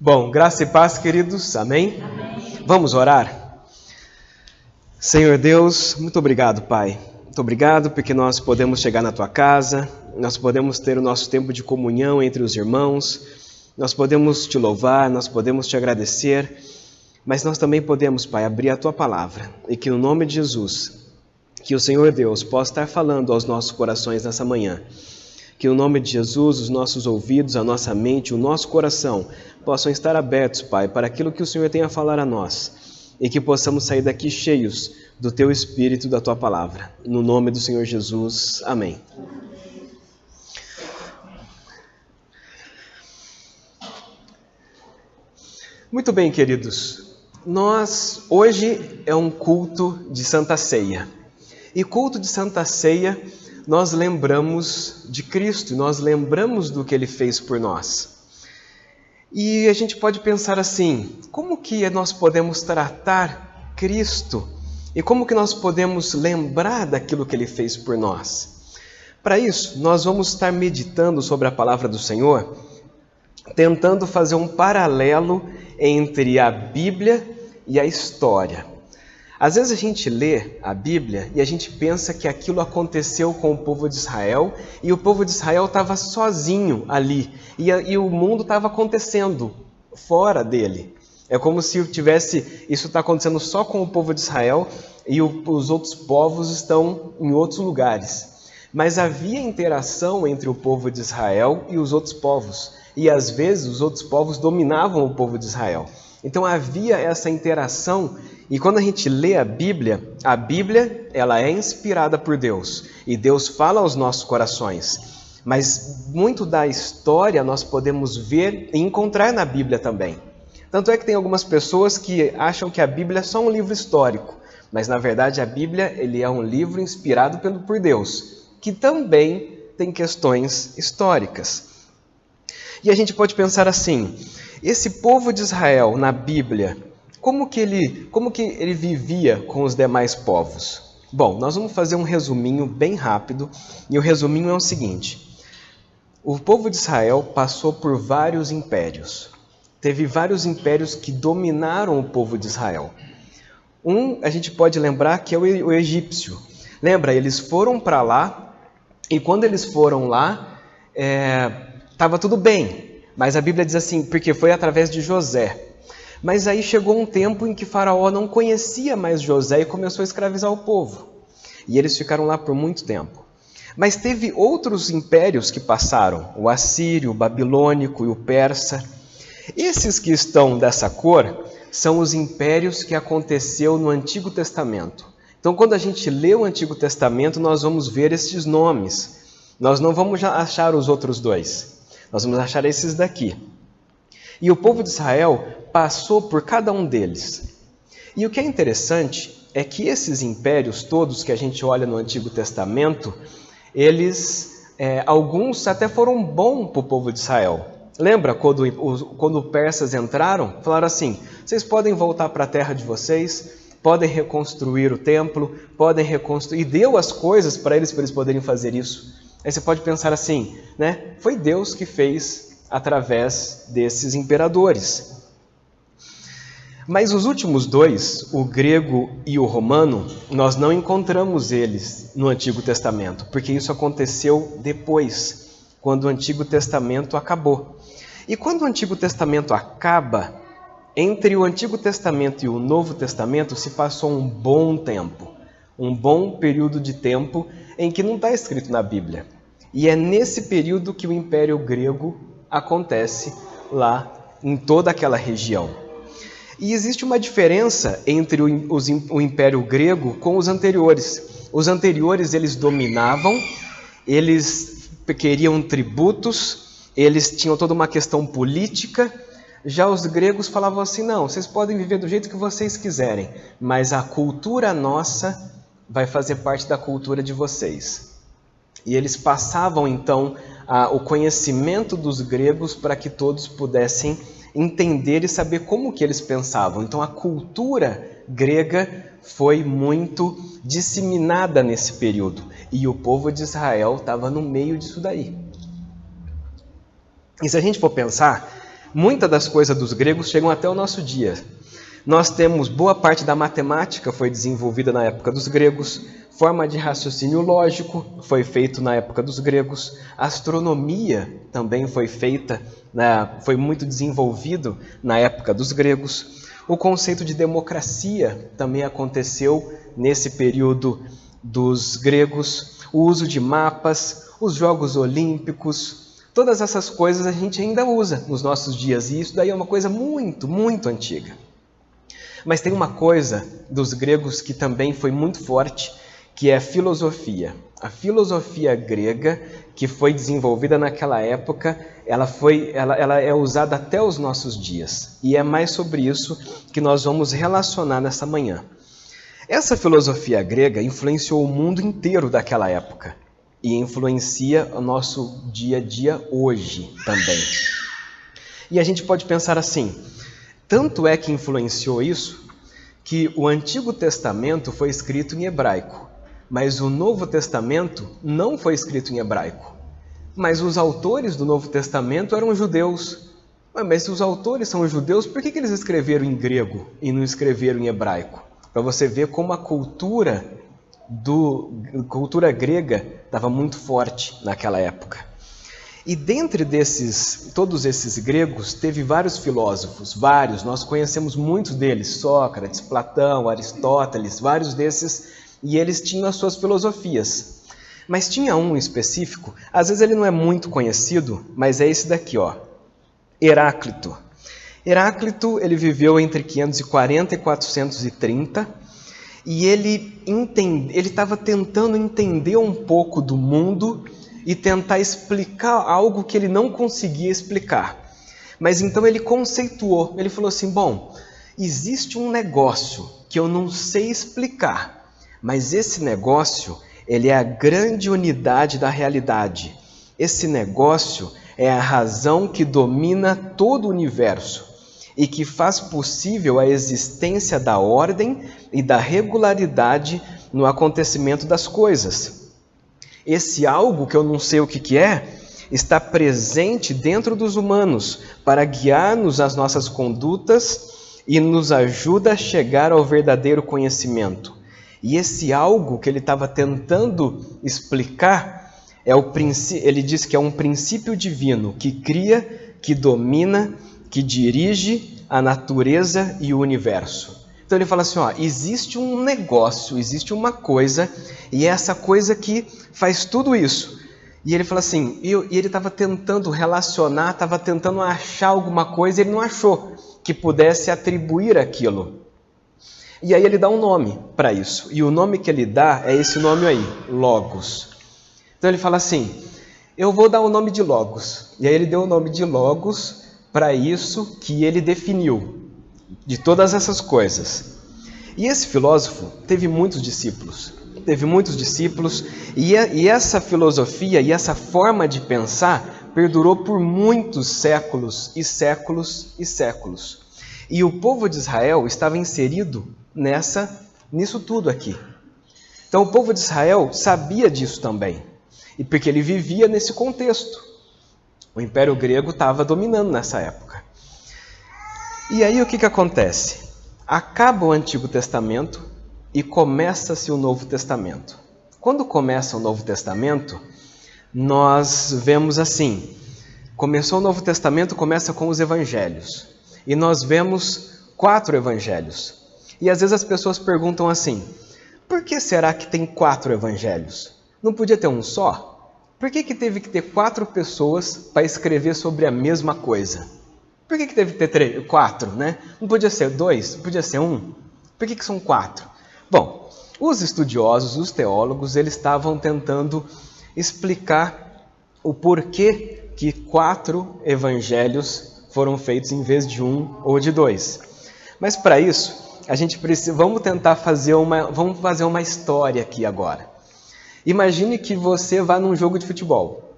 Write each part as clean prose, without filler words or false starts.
Bom, graça e paz, queridos. Amém? Amém. Vamos orar? Senhor Deus, muito obrigado, Pai. Muito obrigado porque nós podemos chegar na Tua casa, nós podemos ter o nosso tempo de comunhão entre os irmãos, nós podemos Te louvar, nós podemos Te agradecer, mas nós também podemos, Pai, abrir a Tua palavra e que no nome de Jesus, que o Senhor Deus possa estar falando aos nossos corações nessa manhã. Que no nome de Jesus, os nossos ouvidos, a nossa mente, o nosso coração possam estar abertos, Pai, para aquilo que o Senhor tem a falar a nós. E que possamos sair daqui cheios do Teu Espírito e da Tua Palavra. No nome do Senhor Jesus. Amém. Muito bem, queridos. Hoje é um culto de Santa Ceia. E culto de Santa Ceia, nós lembramos de Cristo, nós lembramos do que Ele fez por nós. E a gente pode pensar assim, como que nós podemos tratar Cristo? E como que nós podemos lembrar daquilo que Ele fez por nós? Para isso, nós vamos estar meditando sobre a palavra do Senhor, tentando fazer um paralelo entre a Bíblia e a história. Às vezes a gente lê a Bíblia e a gente pensa que aquilo aconteceu com o povo de Israel e o povo de Israel estava sozinho ali e o mundo estava acontecendo fora dele. É como se isso está acontecendo só com o povo de Israel e os outros povos estão em outros lugares. Mas havia interação entre o povo de Israel e os outros povos e às vezes os outros povos dominavam o povo de Israel. Então havia essa interação. E quando a gente lê a Bíblia ela é inspirada por Deus e Deus fala aos nossos corações. Mas muito da história nós podemos ver e encontrar na Bíblia também. Tanto é que tem algumas pessoas que acham que a Bíblia é só um livro histórico, mas na verdade a Bíblia ele é um livro inspirado por Deus, que também tem questões históricas. E a gente pode pensar assim, esse povo de Israel na Bíblia, como que ele vivia com os demais povos? Bom, nós vamos fazer um resuminho bem rápido, e o resuminho é o seguinte. O povo de Israel passou por vários impérios. Teve vários impérios que dominaram o povo de Israel. A gente pode lembrar que é o egípcio. Lembra, eles foram para lá, e quando eles foram lá, estava tudo bem. Mas a Bíblia diz assim, porque foi através de José. Mas aí chegou um tempo em que Faraó não conhecia mais José e começou a escravizar o povo. E eles ficaram lá por muito tempo. Mas teve outros impérios que passaram, o assírio, o babilônico e o persa. Esses que estão dessa cor são os impérios que aconteceu no Antigo Testamento. Então, quando a gente lê o Antigo Testamento, nós vamos ver esses nomes. Nós não vamos achar os outros dois. Nós vamos achar esses daqui. E o povo de Israel passou por cada um deles. E o que é interessante é que esses impérios todos que a gente olha no Antigo Testamento, alguns até foram bons para o povo de Israel. Lembra quando os persas entraram? Falaram assim, vocês podem voltar para a terra de vocês, podem reconstruir o templo, podem reconstruir... E deu as coisas para eles poderem fazer isso. Aí você pode pensar assim, né? Foi Deus que fez através desses imperadores. Mas os últimos dois, o grego e o romano, nós não encontramos eles no Antigo Testamento, porque isso aconteceu depois, quando o Antigo Testamento acabou. E quando o Antigo Testamento acaba, entre o Antigo Testamento e o Novo Testamento se passou um bom tempo, um bom período de tempo em que não está escrito na Bíblia. E é nesse período que o Império Grego acontece lá em toda aquela região. E existe uma diferença entre o Império Grego com os anteriores. Os anteriores, eles dominavam, eles queriam tributos, eles tinham toda uma questão política. Já os gregos falavam assim, não, vocês podem viver do jeito que vocês quiserem, mas a cultura nossa vai fazer parte da cultura de vocês. E eles passavam, então, o conhecimento dos gregos para que todos pudessem entender e saber como que eles pensavam. Então, a cultura grega foi muito disseminada nesse período. E o povo de Israel estava no meio disso daí. E se a gente for pensar, Muitas das coisas dos gregos chegam até o nosso dia. Nós temos boa parte da matemática foi desenvolvida na época dos gregos, forma de raciocínio lógico foi feito na época dos gregos, a astronomia também foi feita, foi muito desenvolvido na época dos gregos, o conceito de democracia também aconteceu nesse período dos gregos, o uso de mapas, os Jogos Olímpicos, todas essas coisas a gente ainda usa nos nossos dias, e isso daí é uma coisa muito, muito antiga. Mas tem uma coisa dos gregos que também foi muito forte, que é a filosofia. A filosofia grega, que foi desenvolvida naquela época, ela é usada até os nossos dias. E é mais sobre isso que nós vamos relacionar nessa manhã. Essa filosofia grega influenciou o mundo inteiro daquela época. E influencia o nosso dia a dia hoje também. E a gente pode pensar assim, tanto é que influenciou isso, que o Antigo Testamento foi escrito em hebraico, mas o Novo Testamento não foi escrito em hebraico. Mas os autores do Novo Testamento eram judeus. Mas se os autores são judeus, por que eles escreveram em grego e não escreveram em hebraico? Para você ver como a cultura grega estava muito forte naquela época. E dentre todos esses gregos, teve vários filósofos, nós conhecemos muitos deles, Sócrates, Platão, Aristóteles, vários desses, e eles tinham as suas filosofias. Mas tinha um específico, às vezes ele não é muito conhecido, mas é esse daqui, ó, Heráclito. Heráclito, ele viveu entre 540 e 430, e ele estava tentando entender um pouco do mundo e tentar explicar algo que ele não conseguia explicar. Mas então ele conceituou, ele falou assim, bom, existe um negócio que eu não sei explicar, mas esse negócio, ele é a grande unidade da realidade. Esse negócio é a razão que domina todo o universo e que faz possível a existência da ordem e da regularidade no acontecimento das coisas. Esse algo que eu não sei o que é, está presente dentro dos humanos para guiar-nos as nossas condutas e nos ajuda a chegar ao verdadeiro conhecimento. E esse algo que ele estava tentando explicar, ele diz que é um princípio divino que cria, que domina, que dirige a natureza e o universo. Então ele fala assim, ó, existe um negócio, existe uma coisa, e é essa coisa que faz tudo isso. E ele fala assim, e ele estava tentando relacionar, estava tentando achar alguma coisa, e ele não achou que pudesse atribuir aquilo. E aí ele dá um nome para isso, e o nome que ele dá é esse nome aí, Logos. Então ele fala assim, eu vou dar o nome de Logos. E aí ele deu o nome de Logos para isso que ele definiu, de todas essas coisas. E esse filósofo teve muitos discípulos, e essa filosofia e essa forma de pensar perdurou por muitos séculos e séculos e séculos. E o povo de Israel estava inserido nisso tudo aqui. Então o povo de Israel sabia disso também, e porque ele vivia nesse contexto. O Império Grego estava dominando nessa época. E aí o que acontece? Acaba o Antigo Testamento e começa-se o Novo Testamento. Quando começa o Novo Testamento, nós vemos assim, começou o Novo Testamento, começa com os evangelhos. E nós vemos 4 evangelhos. E às vezes as pessoas perguntam assim, por que será que tem 4 evangelhos? Não podia ter um só? Por que teve que ter 4 pessoas para escrever sobre a mesma coisa? Por que teve que ter 4, né? Não podia ser 2? Não podia ser 1? Por que são 4? Bom, os estudiosos, os teólogos, eles estavam tentando explicar o porquê que 4 evangelhos foram feitos em vez de 1 ou de 2. Mas para isso, a gente precisa, vamos fazer uma história aqui agora. Imagine que você vá num jogo de futebol.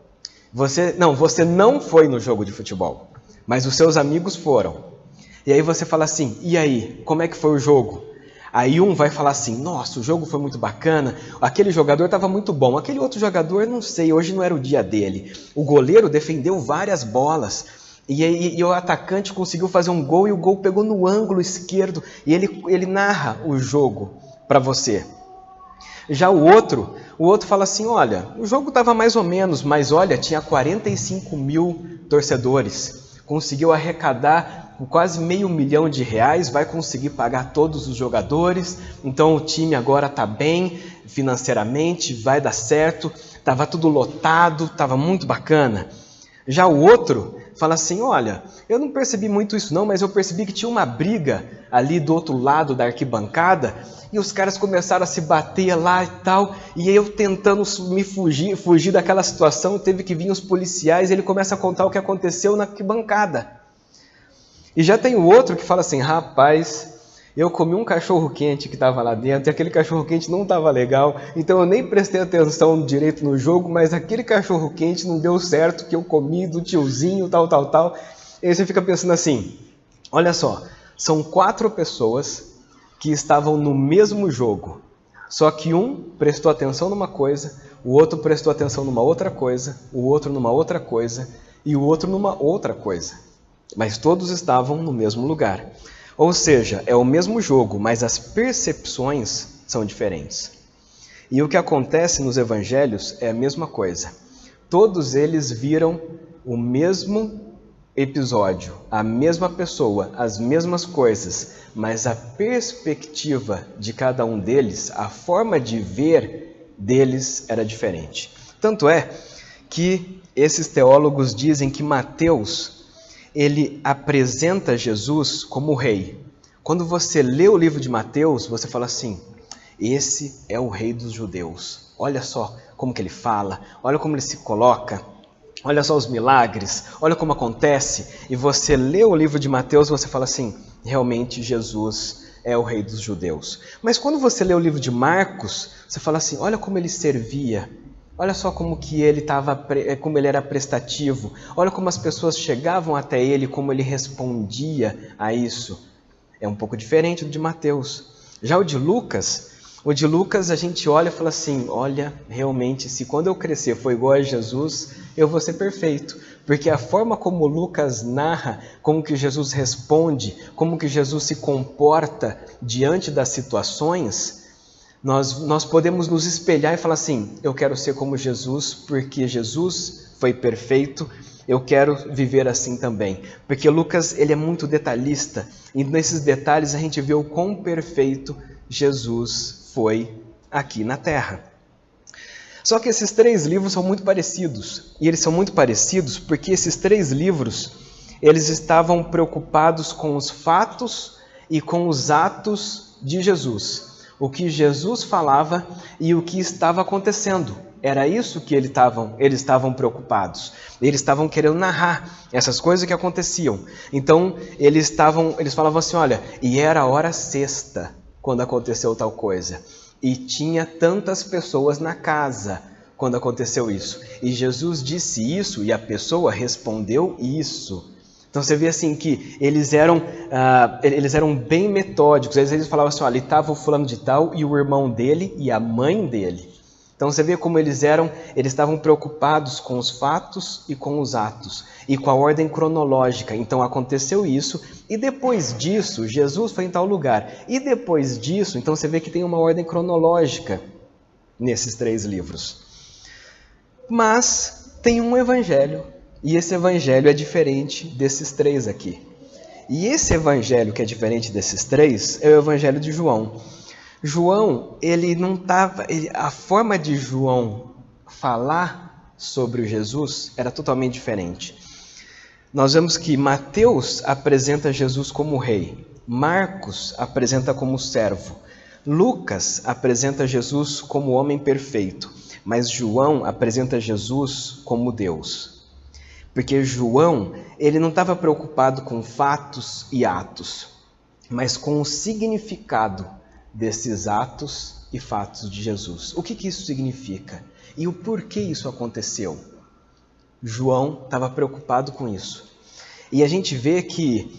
Você não foi no jogo de futebol, mas os seus amigos foram. E aí você fala assim, e aí, como é que foi o jogo? Aí um vai falar assim, nossa, o jogo foi muito bacana, aquele jogador estava muito bom, aquele outro jogador, não sei, hoje não era o dia dele. O goleiro defendeu várias bolas, E o atacante conseguiu fazer um gol e o gol pegou no ângulo esquerdo. E ele narra o jogo para você. Já o outro fala assim, olha, o jogo estava mais ou menos, mas olha, tinha 45 mil torcedores. Conseguiu arrecadar quase R$500 mil, vai conseguir pagar todos os jogadores. Então o time agora está bem financeiramente, vai dar certo. Estava tudo lotado, estava muito bacana. Já o outro fala assim, olha, eu não percebi muito isso não, mas eu percebi que tinha uma briga ali do outro lado da arquibancada e os caras começaram a se bater lá e tal, e eu tentando me fugir daquela situação, teve que vir os policiais e ele começa a contar o que aconteceu na arquibancada. E já tem o outro que fala assim, rapaz, eu comi um cachorro quente que estava lá dentro e aquele cachorro quente não estava legal, então eu nem prestei atenção direito no jogo, mas aquele cachorro quente não deu certo que eu comi do tiozinho, tal. E aí você fica pensando assim, olha só, são 4 pessoas que estavam no mesmo jogo, só que um prestou atenção numa coisa, o outro prestou atenção numa outra coisa, o outro numa outra coisa e o outro numa outra coisa, mas todos estavam no mesmo lugar. Ou seja, é o mesmo jogo, mas as percepções são diferentes. E o que acontece nos evangelhos é a mesma coisa. Todos eles viram o mesmo episódio, a mesma pessoa, as mesmas coisas, mas a perspectiva de cada um deles, a forma de ver deles era diferente. Tanto é que esses teólogos dizem que Mateus ele apresenta Jesus como rei. Quando você lê o livro de Mateus, você fala assim, esse é o rei dos judeus. Olha só como que ele fala, olha como ele se coloca, olha só os milagres, olha como acontece. E você lê o livro de Mateus, você fala assim, realmente Jesus é o rei dos judeus. Mas quando você lê o livro de Marcos, você fala assim, olha como ele servia. Olha só como que como ele era prestativo. Olha como as pessoas chegavam até ele, como ele respondia a isso. É um pouco diferente do de Mateus. Já o de Lucas a gente olha e fala assim, olha, realmente, se quando eu crescer for igual a Jesus, eu vou ser perfeito. Porque a forma como Lucas narra, como que Jesus responde, como que Jesus se comporta diante das situações, nós podemos nos espelhar e falar assim, eu quero ser como Jesus, porque Jesus foi perfeito, eu quero viver assim também. Porque Lucas ele é muito detalhista, e nesses detalhes a gente vê o quão perfeito Jesus foi aqui na Terra. Só que esses 3 livros são muito parecidos, e eles são muito parecidos porque esses 3 livros, eles estavam preocupados com os fatos e com os atos de Jesus. O que Jesus falava e o que estava acontecendo. Era isso que eles estavam preocupados. Eles estavam querendo narrar essas coisas que aconteciam. Então, eles falavam assim, olha, e era a hora sexta quando aconteceu tal coisa. E tinha tantas pessoas na casa quando aconteceu isso. E Jesus disse isso e a pessoa respondeu isso. Então você vê assim que eles eram bem metódicos. Às vezes eles falavam assim, olha, ali estava o fulano de tal e o irmão dele e a mãe dele. Então você vê como eles estavam preocupados com os fatos e com os atos, e com a ordem cronológica. Então aconteceu isso, e depois disso, Jesus foi em tal lugar. E depois disso, então você vê que tem uma ordem cronológica nesses 3 livros. Mas tem um evangelho, e esse evangelho é diferente desses 3 aqui. E esse evangelho que é diferente desses 3 é o evangelho de João. João, a forma de João falar sobre Jesus era totalmente diferente. Nós vemos que Mateus apresenta Jesus como rei, Marcos apresenta como servo, Lucas apresenta Jesus como homem perfeito, mas João apresenta Jesus como Deus. Porque João, ele não estava preocupado com fatos e atos, mas com o significado desses atos e fatos de Jesus. O que isso significa? E o porquê isso aconteceu? João estava preocupado com isso. E a gente vê que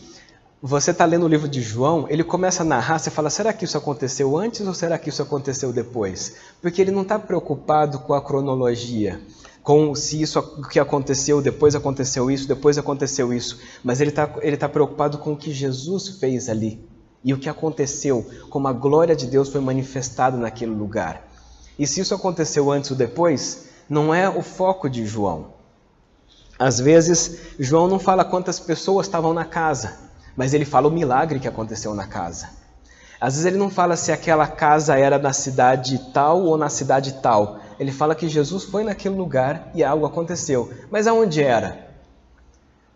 você está lendo o livro de João, ele começa a narrar, você fala, será que isso aconteceu antes ou será que isso aconteceu depois? Porque ele não está preocupado com a cronologia, com se isso que aconteceu, depois aconteceu isso, depois aconteceu isso, mas ele tá preocupado com o que Jesus fez ali e o que aconteceu, como a glória de Deus foi manifestada naquele lugar. E se isso aconteceu antes ou depois, não é o foco de João. Às vezes, João não fala quantas pessoas estavam na casa, mas ele fala o milagre que aconteceu na casa. Às vezes ele não fala se aquela casa era na cidade tal ou na cidade tal. Ele fala que Jesus foi naquele lugar e algo aconteceu. Mas aonde era?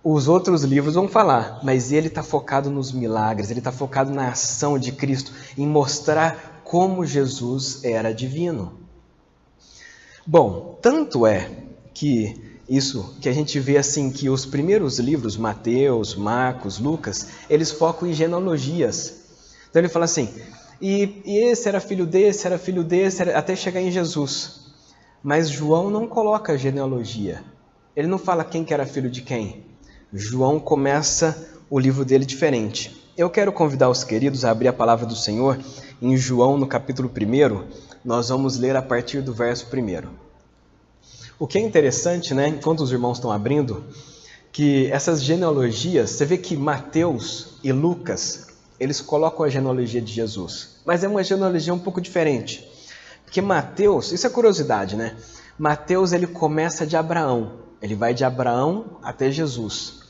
Os outros livros vão falar, mas ele está focado nos milagres, ele está focado na ação de Cristo, em mostrar como Jesus era divino. Bom, tanto é que isso que a gente vê assim, que os primeiros livros, Mateus, Marcos, Lucas, eles focam em genealogias. Então ele fala assim, e esse era filho desse, até chegar em Jesus. Mas João não coloca genealogia. Ele não fala quem que era filho de quem. João começa o livro dele diferente. Eu quero convidar os queridos a abrir a palavra do Senhor em João, no capítulo 1. Nós vamos ler a partir do verso 1. O que é interessante, né, enquanto os irmãos estão abrindo, que essas genealogias, você vê que Mateus e Lucas, eles colocam a genealogia de Jesus. Mas é uma genealogia um pouco diferente. Porque Mateus, isso é curiosidade, né? Mateus, ele começa de Abraão. Ele vai de Abraão até Jesus.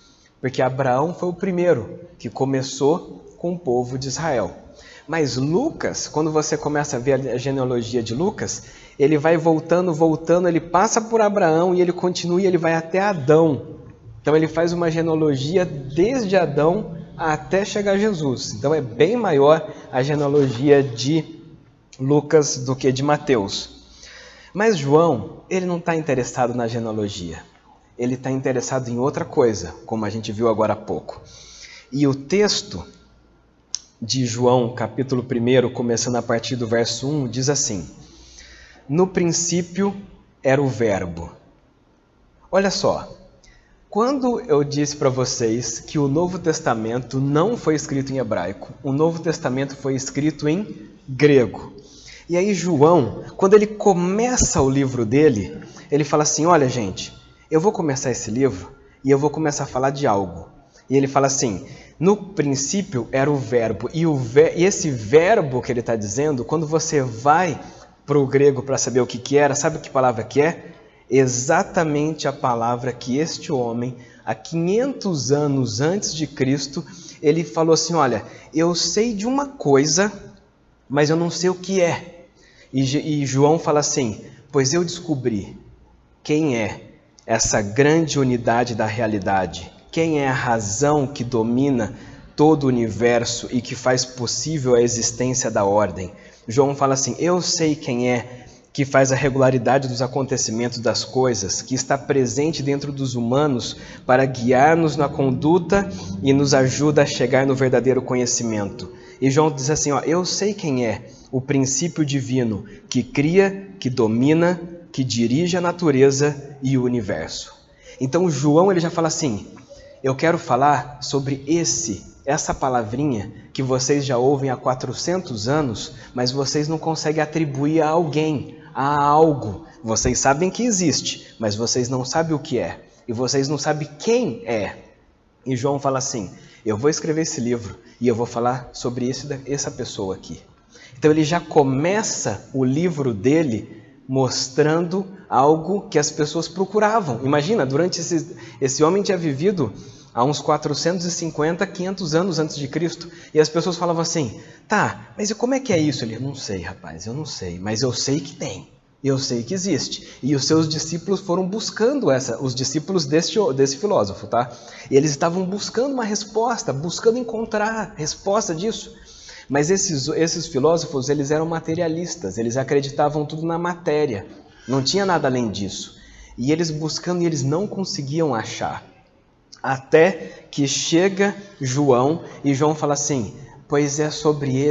Porque Abraão foi o primeiro que começou com o povo de Israel. Mas Lucas, quando você começa a ver a genealogia de Lucas, ele vai voltando, ele passa por Abraão e ele continua e ele vai até Adão. Então ele faz uma genealogia desde Adão até chegar a Jesus. Então é bem maior a genealogia de Lucas do que de Mateus. Mas João, ele não está interessado na genealogia. Ele está interessado em outra coisa, como a gente viu agora há pouco. E o texto de João, capítulo 1, começando a partir do verso 1, diz assim: no princípio era o Verbo. Olha só, quando eu disse para vocês que o Novo Testamento não foi escrito em hebraico, o Novo Testamento foi escrito em grego. E aí João, quando ele começa o livro dele, ele fala assim, olha gente, eu vou começar esse livro e eu vou começar a falar de algo. E ele fala assim, no princípio era o verbo. E esse verbo que ele está dizendo, quando você vai para o grego para saber o que era, sabe que palavra que é? Exatamente a palavra que este homem, há 500 anos antes de Cristo, ele falou assim, olha, eu sei de uma coisa, mas eu não sei o que é. E João fala assim, pois eu descobri quem é essa grande unidade da realidade, quem é a razão que domina todo o universo e que faz possível a existência da ordem. João fala assim, eu sei quem é que faz a regularidade dos acontecimentos das coisas, que está presente dentro dos humanos para guiar-nos na conduta e nos ajuda a chegar no verdadeiro conhecimento. E João diz assim, ó, eu sei quem é o princípio divino que cria, que domina, que dirige a natureza e o universo. Então João ele já fala assim, eu quero falar sobre essa palavrinha que vocês já ouvem há 400 anos, mas vocês não conseguem atribuir a alguém, a algo. Vocês sabem que existe, mas vocês não sabem o que é. E vocês não sabem quem é. E João fala assim, eu vou escrever esse livro e eu vou falar sobre essa pessoa aqui. Então ele já começa o livro dele mostrando algo que as pessoas procuravam. Imagina, durante esse homem tinha vivido há uns 450, 500 anos antes de Cristo, e as pessoas falavam assim, tá, mas e como é que é isso? Ele, não sei, rapaz, eu não sei, mas eu sei que tem, eu sei que existe. E os seus discípulos foram buscando os discípulos desse filósofo, tá? E eles estavam buscando uma resposta, buscando encontrar resposta disso. Mas esses filósofos, eles eram materialistas, eles acreditavam tudo na matéria, não tinha nada além disso. E eles buscando, e eles não conseguiam achar. Até que chega João, e João fala assim, pois é sobre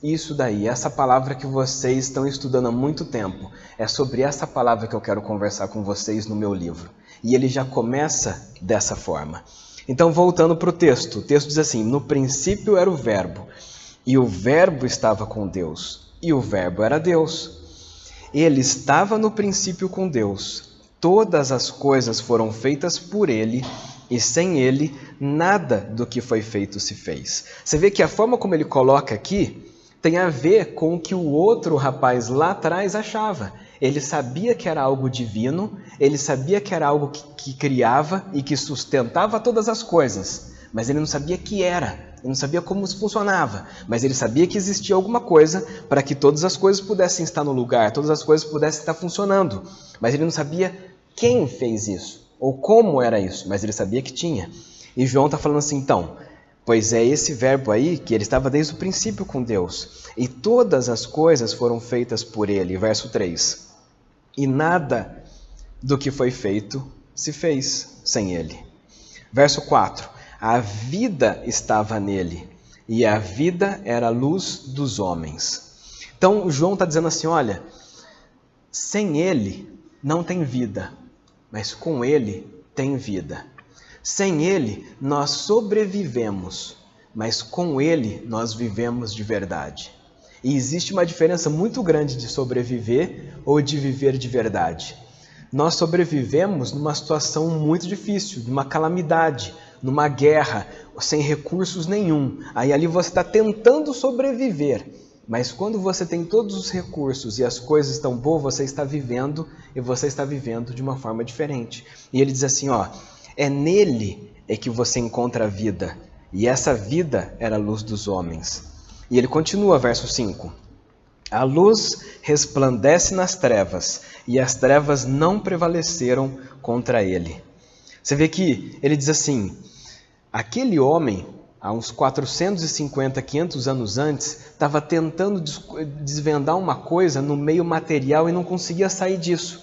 isso daí, essa palavra que vocês estão estudando há muito tempo, é sobre essa palavra que eu quero conversar com vocês no meu livro. E ele já começa dessa forma. Então, voltando para o texto diz assim, no princípio era o verbo, e o verbo estava com Deus, e o verbo era Deus. Ele estava no princípio com Deus. todas as coisas foram feitas por ele, e sem ele, nada do que foi feito se fez. Você vê que a forma como ele coloca aqui tem a ver com o que o outro rapaz lá atrás achava. Ele sabia que era algo divino, ele sabia que era algo que criava e que sustentava todas as coisas, mas ele não sabia que era, ele não sabia como isso funcionava, mas ele sabia que existia alguma coisa para que todas as coisas pudessem estar no lugar, todas as coisas pudessem estar funcionando, mas ele não sabia quem fez isso, ou como era isso, mas ele sabia que tinha. E João está falando assim, então, pois é esse verbo aí que ele estava desde o princípio com Deus, e todas as coisas foram feitas por ele, verso 3, e nada do que foi feito se fez sem ele. Verso 4, a vida estava nele, e a vida era a luz dos homens. Então João está dizendo assim, olha, sem ele não tem vida, mas com ele tem vida. Sem ele nós sobrevivemos, mas com ele nós vivemos de verdade. E existe uma diferença muito grande de sobreviver ou de viver de verdade. Nós sobrevivemos numa situação muito difícil, numa calamidade, numa guerra, sem recursos nenhum. Aí ali você está tentando sobreviver. Mas quando você tem todos os recursos e as coisas estão boas, você está vivendo, e você está vivendo de uma forma diferente. E ele diz assim, ó, é nele é que você encontra a vida, e essa vida era a luz dos homens. E ele continua, verso 5, a luz resplandece nas trevas, e as trevas não prevaleceram contra ele. Você vê que ele diz assim, aquele homem, há uns 450, 500 anos antes, estava tentando desvendar uma coisa no meio material e não conseguia sair disso.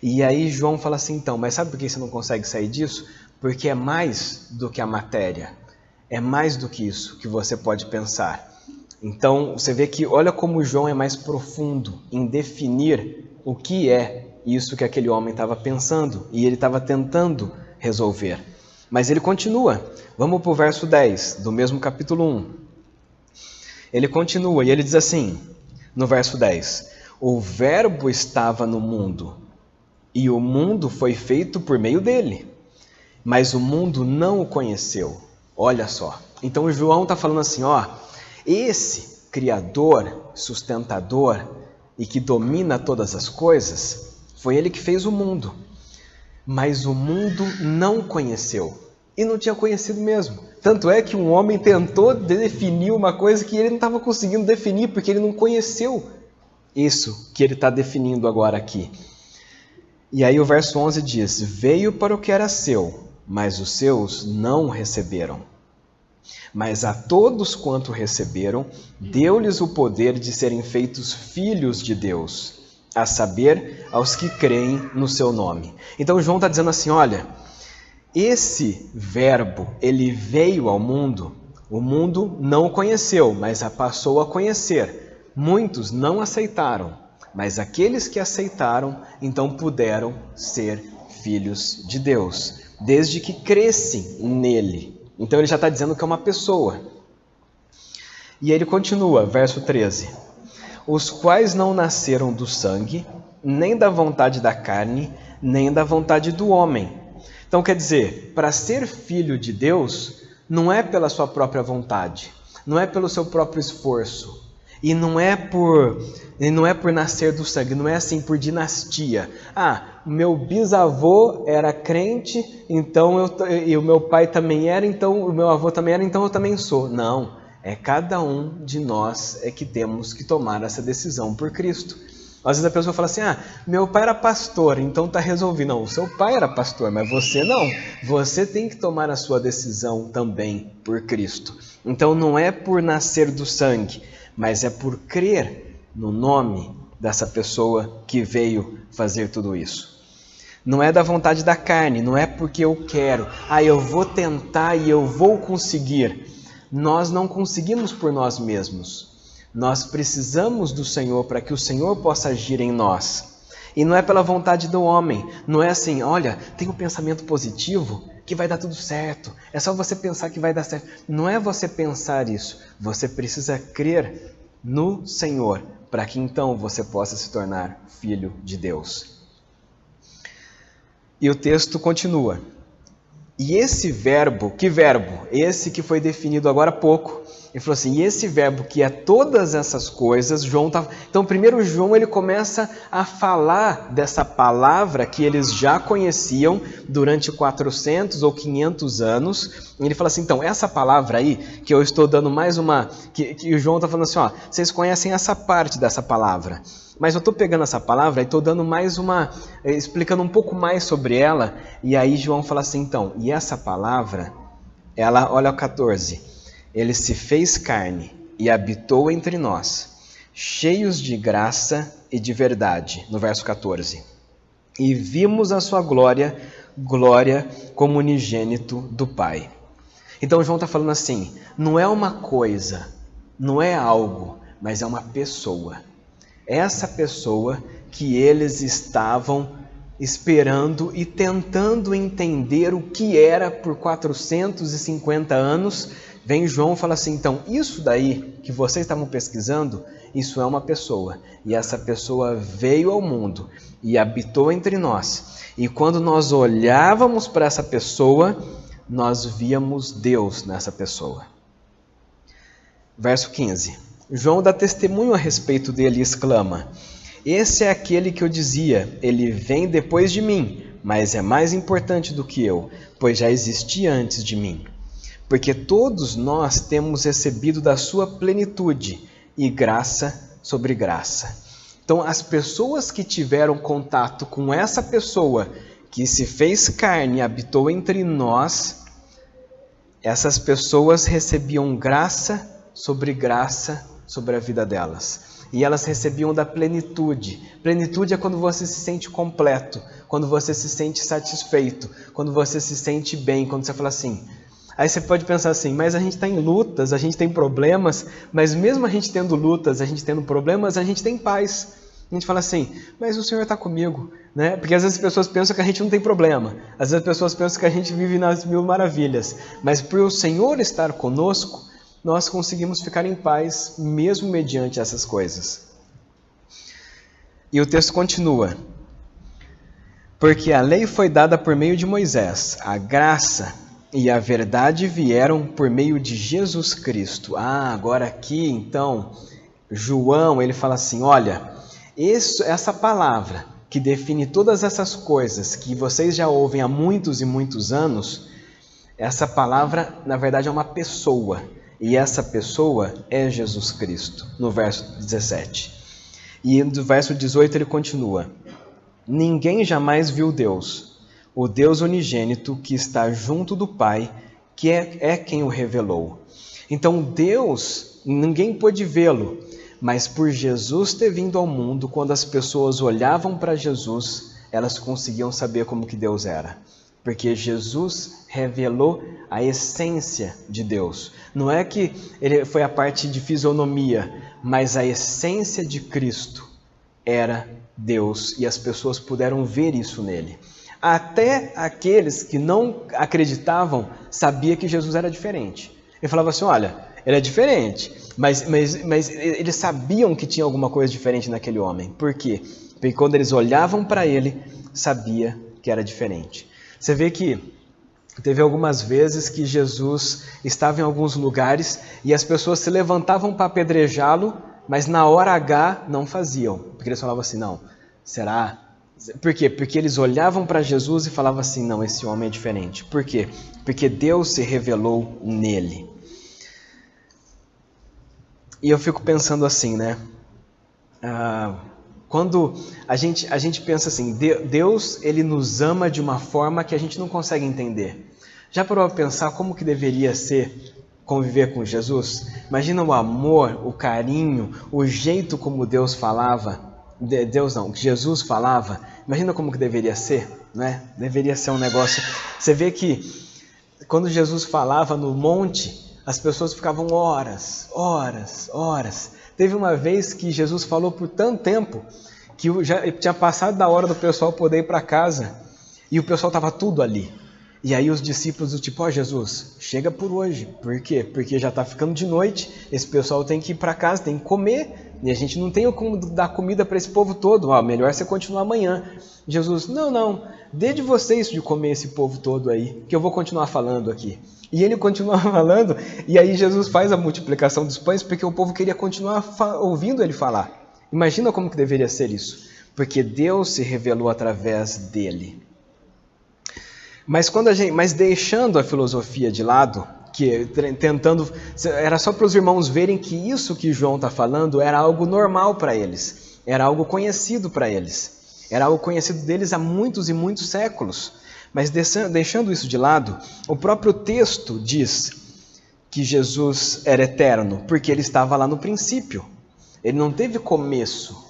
E aí João fala assim, então, mas sabe por que você não consegue sair disso? Porque é mais do que a matéria, é mais do que isso que você pode pensar. Então, você vê que olha como João é mais profundo em definir o que é isso que aquele homem estava pensando e ele estava tentando resolver. Mas ele continua. Vamos para o verso 10 do mesmo capítulo 1. Ele continua e ele diz assim, no verso 10, o verbo estava no mundo e o mundo foi feito por meio dele, mas o mundo não o conheceu. Olha só. Então João está falando assim, ó, esse Criador, sustentador e que domina todas as coisas, foi ele que fez o mundo. Mas o mundo não conheceu. E não tinha conhecido mesmo. Tanto é que um homem tentou definir uma coisa que ele não estava conseguindo definir, porque ele não conheceu isso que ele está definindo agora aqui. E aí o verso 11 diz, veio para o que era seu, mas os seus não receberam. Mas a todos quanto receberam, deu-lhes o poder de serem feitos filhos de Deus, a saber, aos que creem no seu nome. Então João está dizendo assim, olha, esse verbo, ele veio ao mundo, o mundo não o conheceu, mas a passou a conhecer. Muitos não aceitaram, mas aqueles que aceitaram, então puderam ser filhos de Deus, desde que crescem nele. Então ele já está dizendo que é uma pessoa. E ele continua, verso 13. Os quais não nasceram do sangue, nem da vontade da carne, nem da vontade do homem. Então quer dizer, para ser filho de Deus, não é pela sua própria vontade, não é pelo seu próprio esforço. E não é por nascer do sangue, não é assim por dinastia. Ah, meu bisavô era crente, então e o meu pai também era, então o meu avô também era, então eu também sou. Não, é cada um de nós é que temos que tomar essa decisão por Cristo. Às vezes a pessoa fala assim, meu pai era pastor, então está resolvido. Não, o seu pai era pastor, mas você não. Você tem que tomar a sua decisão também por Cristo. Então não é por nascer do sangue, mas é por crer no nome dessa pessoa que veio fazer tudo isso. Não é da vontade da carne, não é porque eu quero, eu vou tentar e eu vou conseguir. Nós não conseguimos por nós mesmos. Nós precisamos do Senhor para que o Senhor possa agir em nós. E não é pela vontade do homem, não é assim, olha, tem um pensamento positivo que vai dar tudo certo, é só você pensar que vai dar certo. Não é você pensar isso, você precisa crer no Senhor, para que então você possa se tornar filho de Deus. E o texto continua. E esse verbo, que verbo? Esse que foi definido agora há pouco. Ele falou assim, e esse verbo que é todas essas coisas, Então, primeiro João ele começa a falar dessa palavra que eles já conheciam durante 400 ou 500 anos. Ele fala assim, então, essa palavra aí, que eu estou dando mais uma... Que o João está falando assim, ó, vocês conhecem essa parte dessa palavra. Mas eu estou pegando essa palavra e estou dando mais explicando um pouco mais sobre ela. E aí João fala assim, então, e essa palavra, ela, olha o 14, ele se fez carne e habitou entre nós, cheios de graça e de verdade, no verso 14. E vimos a sua glória, glória como unigênito do Pai. Então João está falando assim, não é uma coisa, não é algo, mas é uma pessoa. Essa pessoa que eles estavam esperando e tentando entender o que era por 450 anos, vem João e fala assim, então, isso daí que vocês estavam pesquisando, isso é uma pessoa. E essa pessoa veio ao mundo e habitou entre nós. E quando nós olhávamos para essa pessoa, nós víamos Deus nessa pessoa. Verso 15. João dá testemunho a respeito dele e exclama, esse é aquele que eu dizia, ele vem depois de mim, mas é mais importante do que eu, pois já existia antes de mim. Porque todos nós temos recebido da sua plenitude e graça sobre graça. Então, as pessoas que tiveram contato com essa pessoa que se fez carne e habitou entre nós, essas pessoas recebiam graça sobre a vida delas. E elas recebiam da plenitude. Plenitude é quando você se sente completo, quando você se sente satisfeito, quando você se sente bem, quando você fala assim... Aí você pode pensar assim, mas a gente está em lutas, a gente tem problemas, mas mesmo a gente tendo lutas, a gente tendo problemas, a gente tem paz. A gente fala assim, mas o Senhor está comigo, né? Porque às vezes as pessoas pensam que a gente não tem problema, às vezes as pessoas pensam que a gente vive nas mil maravilhas, mas por o Senhor estar conosco, nós conseguimos ficar em paz, mesmo mediante essas coisas. E o texto continua, porque a lei foi dada por meio de Moisés, a graça e a verdade vieram por meio de Jesus Cristo. Agora aqui, então, João, ele fala assim, olha, essa palavra que define todas essas coisas que vocês já ouvem há muitos e muitos anos, essa palavra, na verdade, é uma pessoa. E essa pessoa é Jesus Cristo, no verso 17. E no verso 18 ele continua, ninguém jamais viu Deus, o Deus unigênito que está junto do Pai, que é quem o revelou. Então Deus, ninguém pôde vê-lo, mas por Jesus ter vindo ao mundo, quando as pessoas olhavam para Jesus, elas conseguiam saber como que Deus era. Porque Jesus revelou a essência de Deus. Não é que ele foi a parte de fisionomia, mas a essência de Cristo era Deus e as pessoas puderam ver isso nele. Até aqueles que não acreditavam sabiam que Jesus era diferente. Ele falava assim, olha, ele é diferente, mas eles sabiam que tinha alguma coisa diferente naquele homem. Por quê? Porque quando eles olhavam para ele, sabia que era diferente. Você vê que teve algumas vezes que Jesus estava em alguns lugares e as pessoas se levantavam para apedrejá-lo, mas na hora H não faziam. Porque eles falavam assim, não, será? Por quê? Porque eles olhavam para Jesus e falavam assim, não, esse homem é diferente. Por quê? Porque Deus se revelou nele. E eu fico pensando assim, né? Quando a gente pensa assim, Deus ele nos ama de uma forma que a gente não consegue entender. Já parou para pensar como que deveria ser conviver com Jesus? Imagina o amor, o carinho, o jeito como Deus falava, Jesus falava. Imagina como que deveria ser, né? Deveria ser um negócio... Você vê que quando Jesus falava no monte, as pessoas ficavam horas. Teve uma vez que Jesus falou por tanto tempo que já tinha passado da hora do pessoal poder ir para casa e o pessoal estava tudo ali. E aí os discípulos do tipo, Jesus, chega por hoje. Por quê? Porque já está ficando de noite, esse pessoal tem que ir para casa, tem que comer, e a gente não tem como dar comida para esse povo todo. Melhor você continuar amanhã. Jesus, não, dê de vocês de comer esse povo todo aí, que eu vou continuar falando aqui. E ele continua falando, e aí Jesus faz a multiplicação dos pães, porque o povo queria continuar ouvindo ele falar. Imagina como que deveria ser isso, porque Deus se revelou através dele. Mas deixando a filosofia de lado, era só para os irmãos verem que isso que João está falando era algo normal para eles, era algo conhecido para eles, era algo conhecido deles há muitos e muitos séculos. Mas deixando isso de lado, o próprio texto diz que Jesus era eterno, porque ele estava lá no princípio. Ele não teve começo.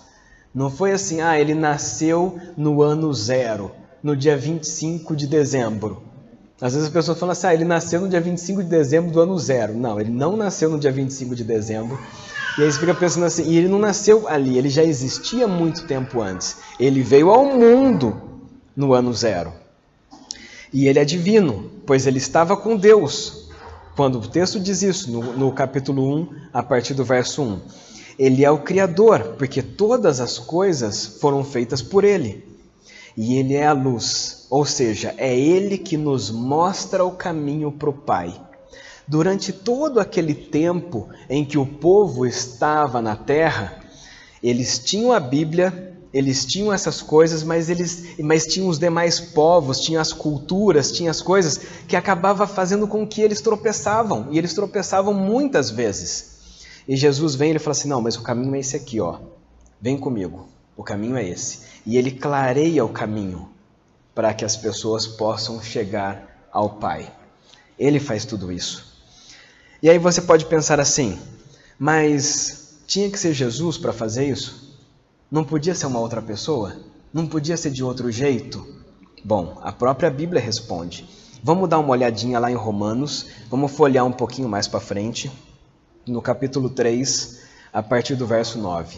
Não foi assim, ele nasceu no ano 0, no dia 25 de dezembro. Às vezes as pessoas falam assim, ele nasceu no dia 25 de dezembro do ano 0. Não, ele não nasceu no dia 25 de dezembro. E aí você fica pensando assim, e ele não nasceu ali, ele já existia muito tempo antes. Ele veio ao mundo no ano 0. E ele é divino, pois ele estava com Deus. Quando o texto diz isso, no capítulo 1, a partir do verso 1. Ele é o Criador, porque todas as coisas foram feitas por ele. E ele é a luz, ou seja, é ele que nos mostra o caminho para o Pai. Durante todo aquele tempo em que o povo estava na terra, eles tinham a Bíblia, eles tinham essas coisas, mas tinham os demais povos, tinham as culturas, tinham as coisas que acabava fazendo com que eles tropeçavam, e eles tropeçavam muitas vezes. E Jesus vem e ele fala assim, não, mas o caminho é esse aqui, vem comigo, o caminho é esse. E ele clareia o caminho para que as pessoas possam chegar ao Pai. Ele faz tudo isso. E aí você pode pensar assim, mas tinha que ser Jesus para fazer isso? Não podia ser uma outra pessoa? Não podia ser de outro jeito? Bom, a própria Bíblia responde. Vamos dar uma olhadinha lá em Romanos, vamos folhear um pouquinho mais para frente, no capítulo 3, a partir do verso 9.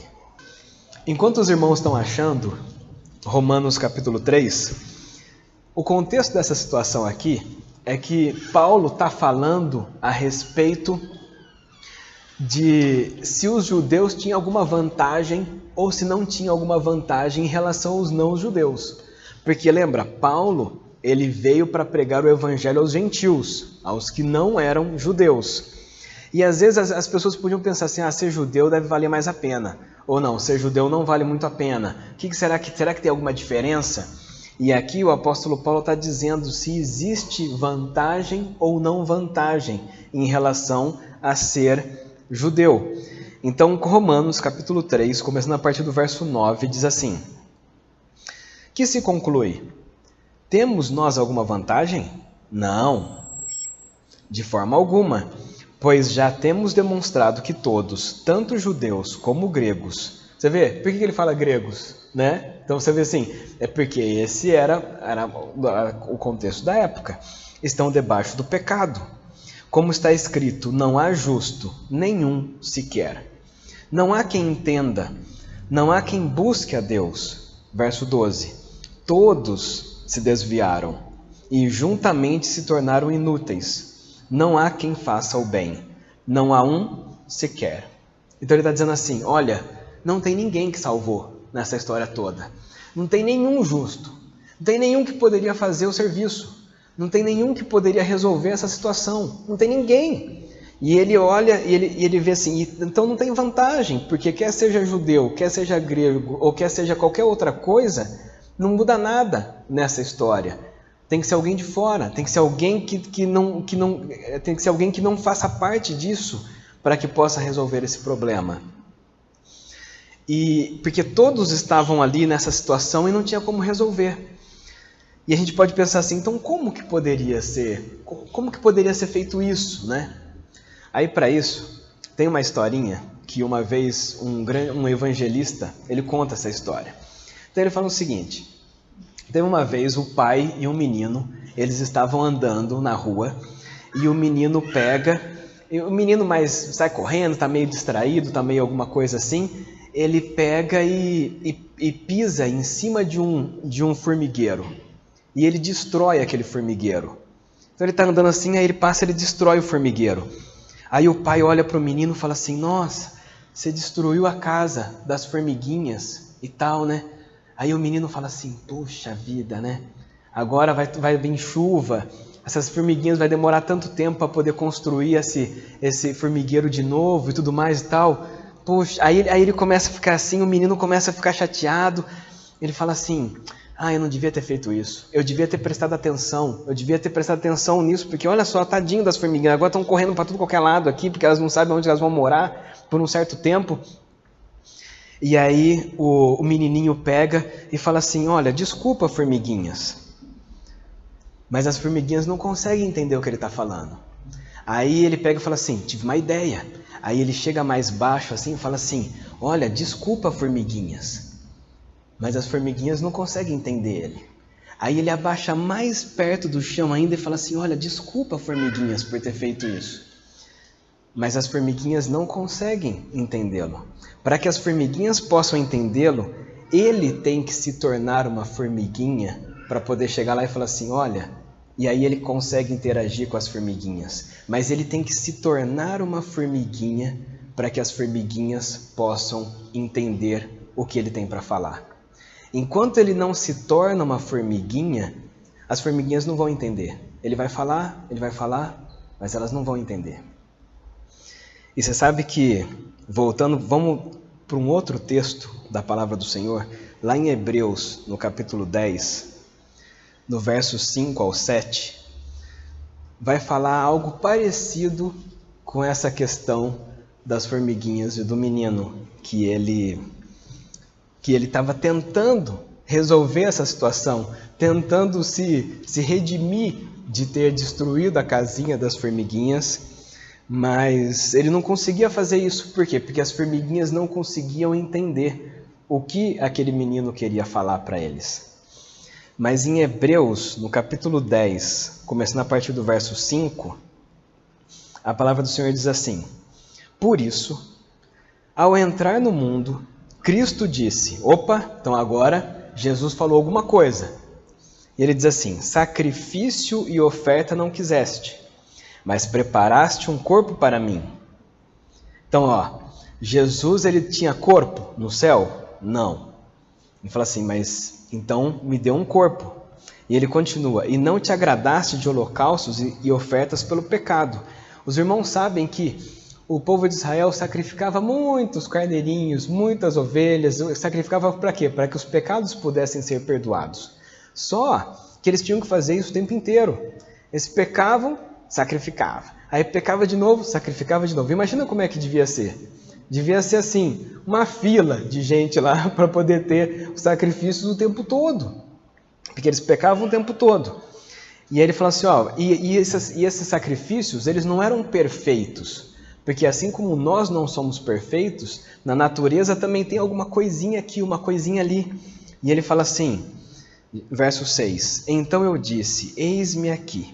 Enquanto os irmãos estão achando Romanos capítulo 3, o contexto dessa situação aqui é que Paulo está falando a respeito de se os judeus tinham alguma vantagem ou se não tinham alguma vantagem em relação aos não-judeus. Porque lembra, Paulo ele veio para pregar o evangelho aos gentios, aos que não eram judeus. E às vezes as pessoas podiam pensar assim, ser judeu deve valer mais a pena. Ou não, ser judeu não vale muito a pena. Será que tem alguma diferença? E aqui o apóstolo Paulo está dizendo se existe vantagem ou não vantagem em relação a ser judeu. Então, Romanos capítulo 3, começando a partir do verso 9, diz assim: que se conclui? Temos nós alguma vantagem? Não, de forma alguma, pois já temos demonstrado que todos, tanto judeus como gregos, você vê, por que ele fala gregos, né? Então você vê assim, é porque esse era o contexto da época, estão debaixo do pecado. Como está escrito, não há justo, nenhum sequer. Não há quem entenda, não há quem busque a Deus. Verso 12, todos se desviaram e juntamente se tornaram inúteis. Não há quem faça o bem, não há um sequer. Então ele está dizendo assim, olha, não tem ninguém que salvou nessa história toda. Não tem nenhum justo, não tem nenhum que poderia fazer o serviço. Não tem nenhum que poderia resolver essa situação. Não tem ninguém. E ele olha e ele vê assim, então não tem vantagem, porque quer seja judeu, quer seja grego, ou quer seja qualquer outra coisa, não muda nada nessa história. Tem que ser alguém de fora, tem que ser alguém tem que ser alguém que não faça parte disso para que possa resolver esse problema. E porque todos estavam ali nessa situação e não tinha como resolver. E a gente pode pensar assim, então como que poderia ser feito isso, né? Aí para isso, tem uma historinha que uma vez um evangelista, ele conta essa história. Então ele fala o seguinte, teve uma vez o pai e um menino, eles estavam andando na rua, e o menino mais sai correndo, está meio distraído, está meio alguma coisa assim, ele pega e pisa em cima de um formigueiro. E ele destrói aquele formigueiro. Então ele está andando assim, aí ele passa e ele destrói o formigueiro. Aí o pai olha para o menino e fala assim, nossa, você destruiu a casa das formiguinhas e tal, né? Aí o menino fala assim, puxa vida, né? Agora vai vir chuva, essas formiguinhas vai demorar tanto tempo para poder construir esse formigueiro de novo e tudo mais e tal. Puxa, aí ele começa a ficar assim, o menino começa a ficar chateado. Ele fala assim, eu não devia ter feito isso. Eu devia ter prestado atenção. Eu devia ter prestado atenção nisso, porque olha só, tadinho das formiguinhas. Agora estão correndo para tudo qualquer lado aqui, porque elas não sabem onde elas vão morar por um certo tempo. E aí o menininho pega e fala assim, olha, desculpa, formiguinhas. Mas as formiguinhas não conseguem entender o que ele está falando. Aí ele pega e fala assim, tive uma ideia. Aí ele chega mais baixo assim e fala assim, olha, desculpa, formiguinhas. Mas as formiguinhas não conseguem entender ele. Aí ele abaixa mais perto do chão ainda e fala assim, olha, desculpa, formiguinhas, por ter feito isso. Mas as formiguinhas não conseguem entendê-lo. Para que as formiguinhas possam entendê-lo, ele tem que se tornar uma formiguinha para poder chegar lá e falar assim, olha... E aí ele consegue interagir com as formiguinhas. Mas ele tem que se tornar uma formiguinha para que as formiguinhas possam entender o que ele tem para falar. Enquanto ele não se torna uma formiguinha, as formiguinhas não vão entender. Ele vai falar, mas elas não vão entender. E você sabe que, voltando, vamos para um outro texto da palavra do Senhor, lá em Hebreus, no capítulo 10, no verso 5 ao 7, vai falar algo parecido com essa questão das formiguinhas e do menino, que ele estava tentando resolver essa situação, tentando se redimir de ter destruído a casinha das formiguinhas, mas ele não conseguia fazer isso. Por quê? Porque as formiguinhas não conseguiam entender o que aquele menino queria falar para eles. Mas em Hebreus, no capítulo 10, começando a partir do verso 5, a palavra do Senhor diz assim, por isso, ao entrar no mundo, Cristo disse, então agora Jesus falou alguma coisa. E ele diz assim, sacrifício e oferta não quiseste, mas preparaste um corpo para mim. Então, Jesus ele tinha corpo no céu? Não. Ele fala assim, mas então me deu um corpo. E ele continua, e não te agradaste de holocaustos e ofertas pelo pecado. Os irmãos sabem que o povo de Israel sacrificava muitos carneirinhos, muitas ovelhas, sacrificava para quê? Para que os pecados pudessem ser perdoados. Só que eles tinham que fazer isso o tempo inteiro. Eles pecavam, sacrificavam. Aí pecava de novo, sacrificava de novo. Imagina como é que devia ser. Devia ser assim, uma fila de gente lá para poder ter os sacrifícios o tempo todo. Porque eles pecavam o tempo todo. E aí ele fala assim, esses sacrifícios, eles não eram perfeitos. Porque assim como nós não somos perfeitos, na natureza também tem alguma coisinha aqui, uma coisinha ali. E ele fala assim, verso 6, então eu disse, eis-me aqui.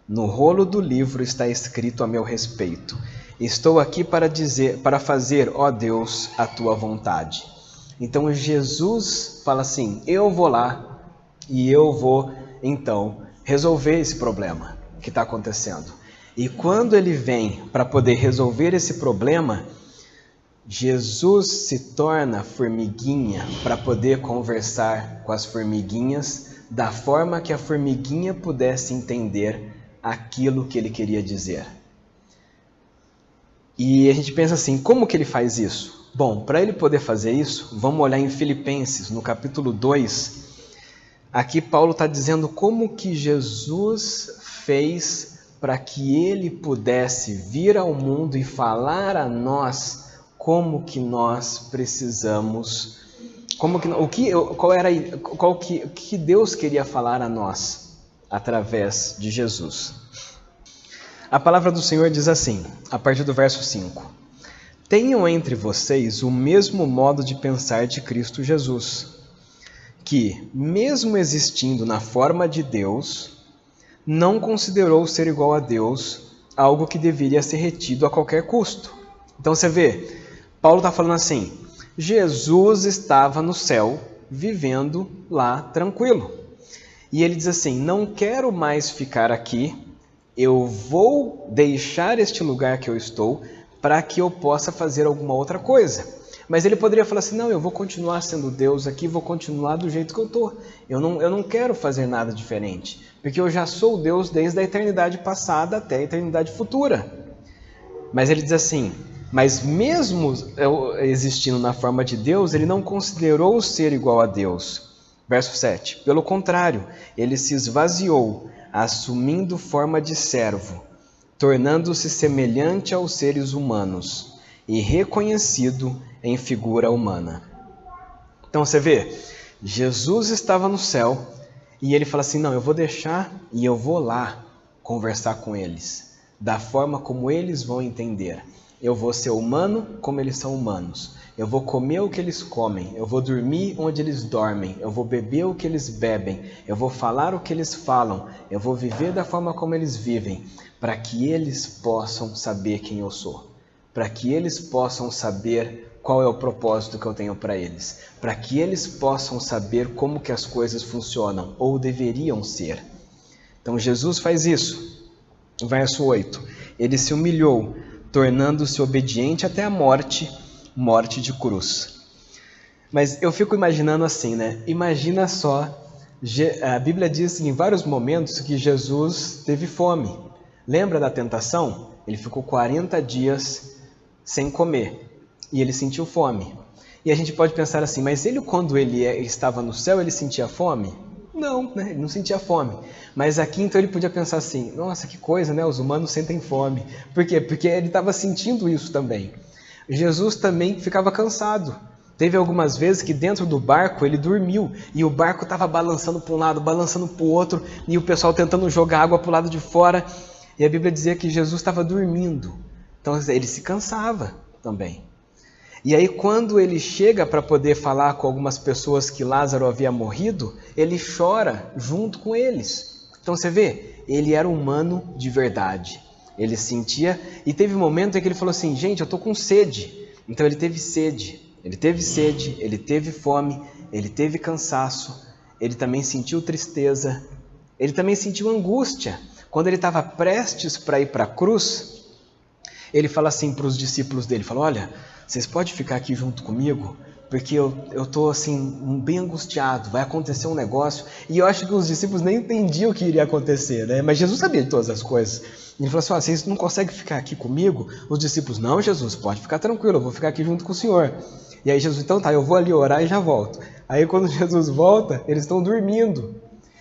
No rolo do livro está escrito a meu respeito. Estou aqui para fazer, ó Deus, a tua vontade. Então Jesus fala assim, eu vou lá e eu vou, então, resolver esse problema que está acontecendo. E quando ele vem para poder resolver esse problema, Jesus se torna formiguinha para poder conversar com as formiguinhas da forma que a formiguinha pudesse entender aquilo que ele queria dizer. E a gente pensa assim, como que ele faz isso? Bom, para ele poder fazer isso, vamos olhar em Filipenses, no capítulo 2. Aqui Paulo está dizendo como que Jesus fez para que ele pudesse vir ao mundo e falar a nós como que nós precisamos, o que Deus queria falar a nós através de Jesus. A palavra do Senhor diz assim, a partir do verso 5, tenham entre vocês o mesmo modo de pensar de Cristo Jesus, que, mesmo existindo na forma de Deus, não considerou ser igual a Deus algo que deveria ser retido a qualquer custo. Então você vê, Paulo está falando assim, Jesus estava no céu, vivendo lá tranquilo. E ele diz assim, não quero mais ficar aqui, eu vou deixar este lugar que eu estou para que eu possa fazer alguma outra coisa. Mas ele poderia falar assim, não, eu vou continuar sendo Deus aqui, vou continuar do jeito que eu estou. Eu não quero fazer nada diferente, porque eu já sou Deus desde a eternidade passada até a eternidade futura. Mas ele diz assim, mas mesmo existindo na forma de Deus, ele não considerou o ser igual a Deus. Verso 7, pelo contrário, ele se esvaziou, assumindo forma de servo, tornando-se semelhante aos seres humanos e reconhecido em figura humana. Então você vê, Jesus estava no céu e ele fala assim, não, eu vou deixar e eu vou lá conversar com eles, da forma como eles vão entender. Eu vou ser humano como eles são humanos. Eu vou comer o que eles comem. Eu vou dormir onde eles dormem. Eu vou beber o que eles bebem. Eu vou falar o que eles falam. Eu vou viver da forma como eles vivem, para que eles possam saber quem eu sou. Para que eles possam saber qual é o propósito que eu tenho para eles. Para que eles possam saber como que as coisas funcionam, ou deveriam ser. Então Jesus faz isso. Verso 8. Ele se humilhou, tornando-se obediente até a morte de cruz. Mas eu fico imaginando assim, né? Imagina só, a Bíblia diz em vários momentos que Jesus teve fome. Lembra da tentação? Ele ficou 40 dias sem comer e ele sentiu fome. E a gente pode pensar assim, mas ele quando ele estava no céu, ele sentia fome? Não, né? Ele não sentia fome. Mas aqui então ele podia pensar assim, nossa, que coisa, né? Os humanos sentem fome. Por quê? Porque ele estava sentindo isso também. Jesus também ficava cansado. Teve algumas vezes que dentro do barco ele dormiu e o barco estava balançando para um lado, balançando para o outro e o pessoal tentando jogar água para o lado de fora. E a Bíblia dizia que Jesus estava dormindo. Então ele se cansava também. E aí quando ele chega para poder falar com algumas pessoas que Lázaro havia morrido, ele chora junto com eles. Então você vê, ele era humano de verdade. Ele sentia, e teve um momento em que ele falou assim, gente, eu estou com sede. Então ele teve sede, ele teve fome, ele teve cansaço, ele também sentiu tristeza, ele também sentiu angústia. Quando ele estava prestes para ir para a cruz, ele fala assim para os discípulos dele, fala, olha, vocês podem ficar aqui junto comigo? Porque eu estou assim, bem angustiado, vai acontecer um negócio. E eu acho que os discípulos nem entendiam o que iria acontecer, né? Mas Jesus sabia de todas as coisas. Ele falou assim, vocês não conseguem ficar aqui comigo? Os discípulos, não, Jesus, pode ficar tranquilo, eu vou ficar aqui junto com o Senhor. E aí Jesus, então tá, eu vou ali orar e já volto. Aí quando Jesus volta, eles estão dormindo.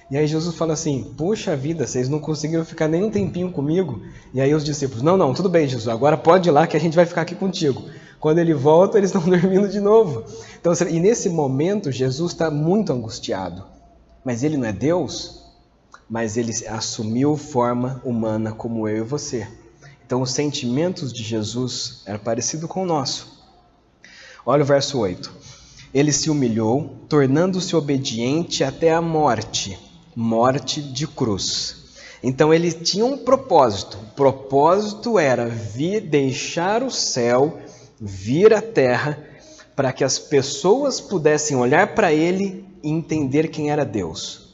E aí Jesus fala assim, puxa vida, vocês não conseguiram ficar nem um tempinho comigo? E aí os discípulos, não, tudo bem, Jesus, agora pode ir lá que a gente vai ficar aqui contigo. Quando ele volta, eles estão dormindo de novo. Então, e nesse momento, Jesus está muito angustiado. Mas ele não é Deus, mas ele assumiu forma humana como eu e você. Então, os sentimentos de Jesus eram parecidos com o nosso. Olha o verso 8. Ele se humilhou, tornando-se obediente até a morte de cruz. Então ele tinha um propósito. O propósito era deixar o céu, vir à terra, para que as pessoas pudessem olhar para ele e entender quem era Deus.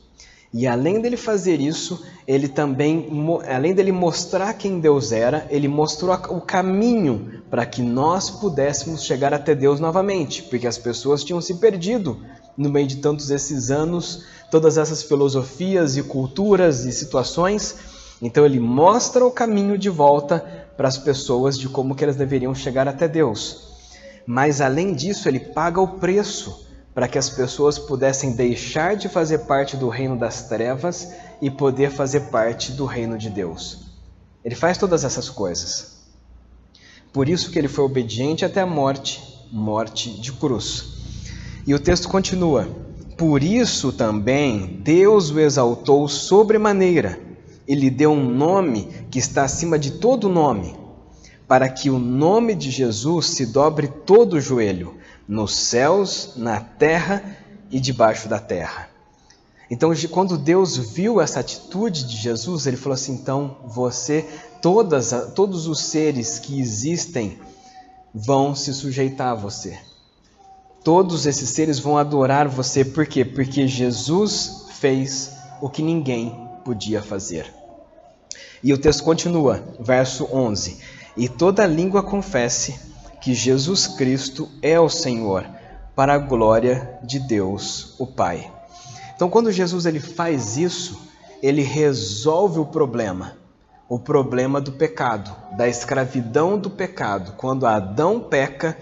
E além dele fazer isso, ele também, além dele mostrar quem Deus era, ele mostrou o caminho para que nós pudéssemos chegar até Deus novamente, porque as pessoas tinham se perdido no meio de tantos esses anos, todas essas filosofias e culturas e situações. Então ele mostra o caminho de volta para as pessoas de como que elas deveriam chegar até Deus. Mas além disso, ele paga o preço para que as pessoas pudessem deixar de fazer parte do reino das trevas e poder fazer parte do reino de Deus. Ele faz todas essas coisas. Por isso que ele foi obediente até a morte de cruz. E o texto continua, por isso também Deus o exaltou sobremaneira e lhe deu um nome que está acima de todo nome, para que o nome de Jesus se dobre todo o joelho, nos céus, na terra e debaixo da terra. Então, quando Deus viu essa atitude de Jesus, ele falou assim, então, todos os seres que existem vão se sujeitar a você. Todos esses seres vão adorar você. Por quê? Porque Jesus fez o que ninguém podia fazer. E o texto continua, verso 11. e toda língua confesse que Jesus Cristo é o Senhor, para a glória de Deus, o Pai. Então, quando Jesus ele faz isso, ele resolve o problema do pecado, da escravidão do pecado. Quando Adão peca,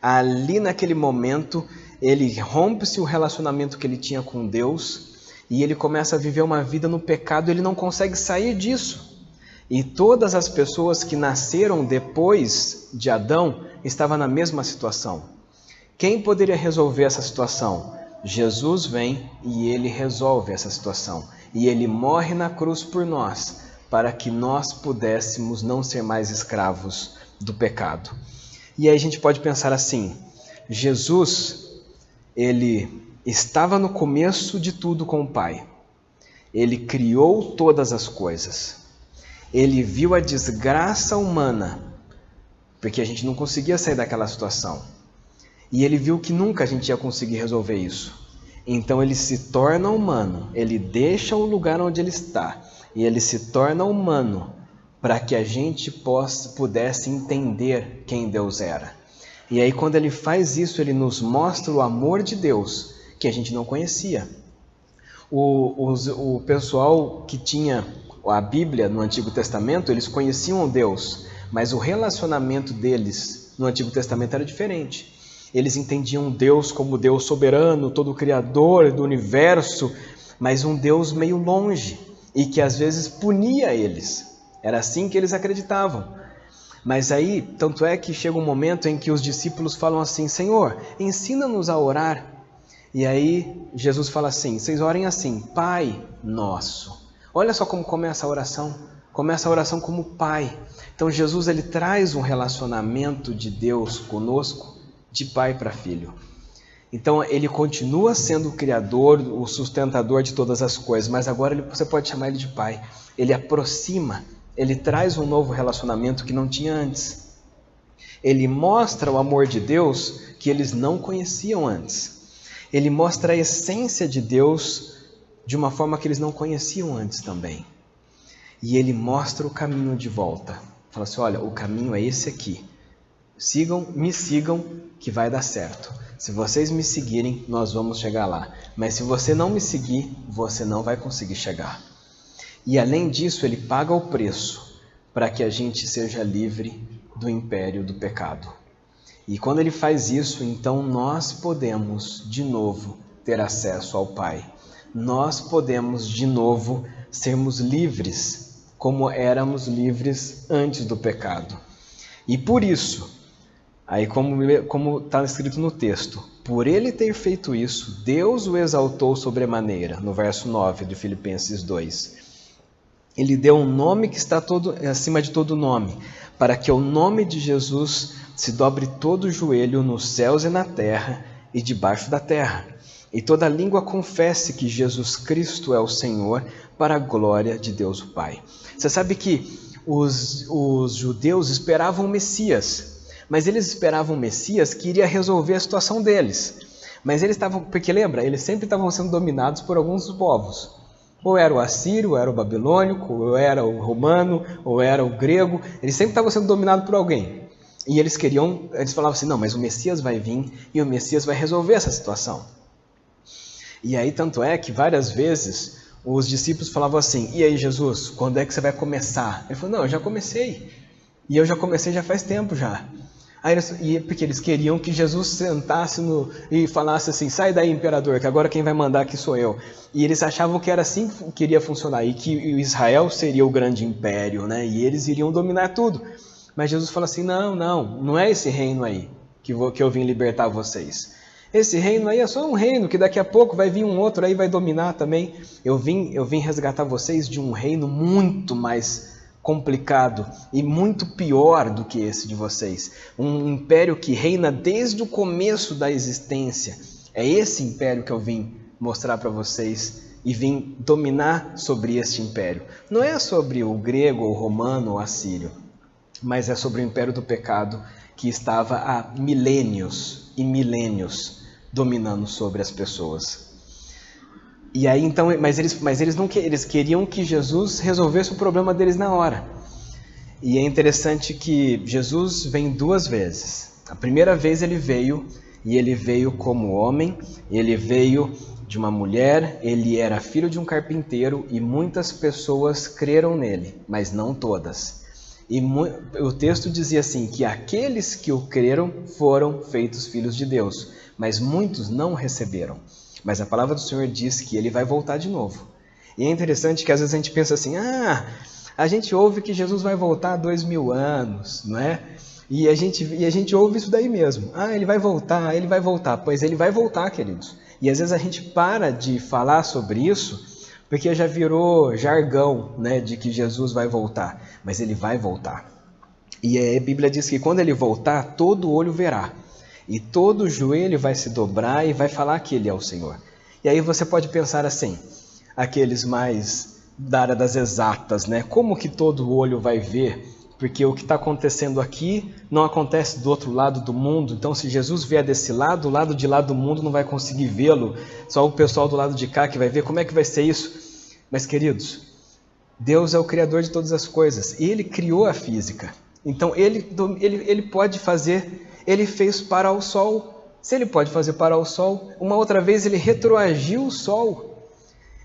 ali naquele momento, ele rompe-se o relacionamento que ele tinha com Deus e ele começa a viver uma vida no pecado, ele não consegue sair disso. E todas as pessoas que nasceram depois de Adão estavam na mesma situação. Quem poderia resolver essa situação? Jesus vem e ele resolve essa situação. E ele morre na cruz por nós, para que nós pudéssemos não ser mais escravos do pecado. E aí a gente pode pensar assim, Jesus, ele estava no começo de tudo com o Pai. Ele criou todas as coisas. Ele viu a desgraça humana, porque a gente não conseguia sair daquela situação. E ele viu que nunca a gente ia conseguir resolver isso. Então ele se torna humano, ele deixa o lugar onde ele está, e ele se torna humano para que a gente pudesse entender quem Deus era. E aí quando ele faz isso, ele nos mostra o amor de Deus, que a gente não conhecia. O pessoal que tinha a Bíblia no Antigo Testamento, eles conheciam Deus, mas o relacionamento deles no Antigo Testamento era diferente. Eles entendiam Deus como Deus soberano, todo criador do universo, mas um Deus meio longe e que às vezes punia eles. Era assim que eles acreditavam. Mas aí, tanto é que chega um momento em que os discípulos falam assim, Senhor, ensina-nos a orar. E aí Jesus fala assim, vocês orem assim, Pai Nosso. Olha só como começa a oração. Começa a oração como Pai. Então Jesus ele traz um relacionamento de Deus conosco, de pai para filho. Então ele continua sendo o criador, o sustentador de todas as coisas, mas agora você pode chamar ele de pai. Ele aproxima, ele traz um novo relacionamento que não tinha antes. Ele mostra o amor de Deus que eles não conheciam antes. Ele mostra a essência de Deus de uma forma que eles não conheciam antes também. E ele mostra o caminho de volta. Fala assim, olha, o caminho é esse aqui. Me sigam que vai dar certo. Se vocês me seguirem, nós vamos chegar lá. Mas se você não me seguir, você não vai conseguir chegar. E além disso, ele paga o preço para que a gente seja livre do império do pecado. E quando ele faz isso, então nós podemos de novo ter acesso ao Pai. Nós podemos de novo sermos livres, como éramos livres antes do pecado. E por isso, aí como está escrito no texto, por ele ter feito isso, Deus o exaltou sobremaneira, no verso 9 de Filipenses 2. Ele deu um nome que está acima de todo nome, para que o nome de Jesus se dobre todo o joelho nos céus e na terra e debaixo da terra. E toda língua confesse que Jesus Cristo é o Senhor, para a glória de Deus o Pai. Você sabe que os judeus esperavam o Messias, mas eles esperavam o Messias que iria resolver a situação deles. Mas eles estavam, porque lembra, eles sempre estavam sendo dominados por alguns povos. Ou era o assírio, ou era o babilônico, ou era o romano, ou era o grego. Eles sempre estavam sendo dominados por alguém. E eles falavam assim, não, mas o Messias vai vir e o Messias vai resolver essa situação. E aí tanto é que várias vezes os discípulos falavam assim, e aí Jesus, quando é que você vai começar? Ele falou, não, eu já comecei. E eu já comecei já faz tempo já. Porque eles queriam que Jesus sentasse e falasse assim, sai daí imperador, que agora quem vai mandar aqui sou eu. E eles achavam que era assim que iria funcionar, e que Israel seria o grande império, né? E eles iriam dominar tudo. Mas Jesus fala assim, não é esse reino aí que eu vim libertar vocês. Esse reino aí é só um reino que daqui a pouco vai vir um outro aí vai dominar também. Eu vim resgatar vocês de um reino muito mais complicado e muito pior do que esse de vocês. Um império que reina desde o começo da existência. É esse império que eu vim mostrar para vocês e vim dominar sobre este império. Não é sobre o grego, o romano ou o assírio, mas é sobre o império do pecado que estava há milênios e milênios dominando sobre as pessoas. E aí então, mas eles queriam que Jesus resolvesse o problema deles na hora. E é interessante que Jesus vem 2 vezes. A primeira vez ele veio, e ele veio como homem, ele veio de uma mulher, ele era filho de um carpinteiro, e muitas pessoas creram nele, mas não todas. E o texto dizia assim, que aqueles que o creram foram feitos filhos de Deus, mas muitos não receberam. Mas a palavra do Senhor diz que ele vai voltar de novo. E é interessante que às vezes a gente pensa assim, a gente ouve que Jesus vai voltar há 2000 anos, não é? E a gente ouve isso daí mesmo. Ele vai voltar, ele vai voltar. Pois ele vai voltar, queridos. E às vezes a gente para de falar sobre isso, porque já virou jargão, né, de que Jesus vai voltar. Mas ele vai voltar. E a Bíblia diz que quando ele voltar, todo olho verá. E todo joelho vai se dobrar e vai falar que ele é o Senhor. E aí você pode pensar assim, aqueles mais da área das exatas, né? Como que todo olho vai ver? Porque o que está acontecendo aqui não acontece do outro lado do mundo. Então, se Jesus vier desse lado, o lado de lá do mundo não vai conseguir vê-lo. Só o pessoal do lado de cá que vai ver. Como é que vai ser isso? Mas, queridos, Deus é o Criador de todas as coisas. E Ele criou a física. Então, Ele pode fazer... Ele fez parar o sol. Se Ele pode fazer parar o sol, uma outra vez Ele retroagiu o sol.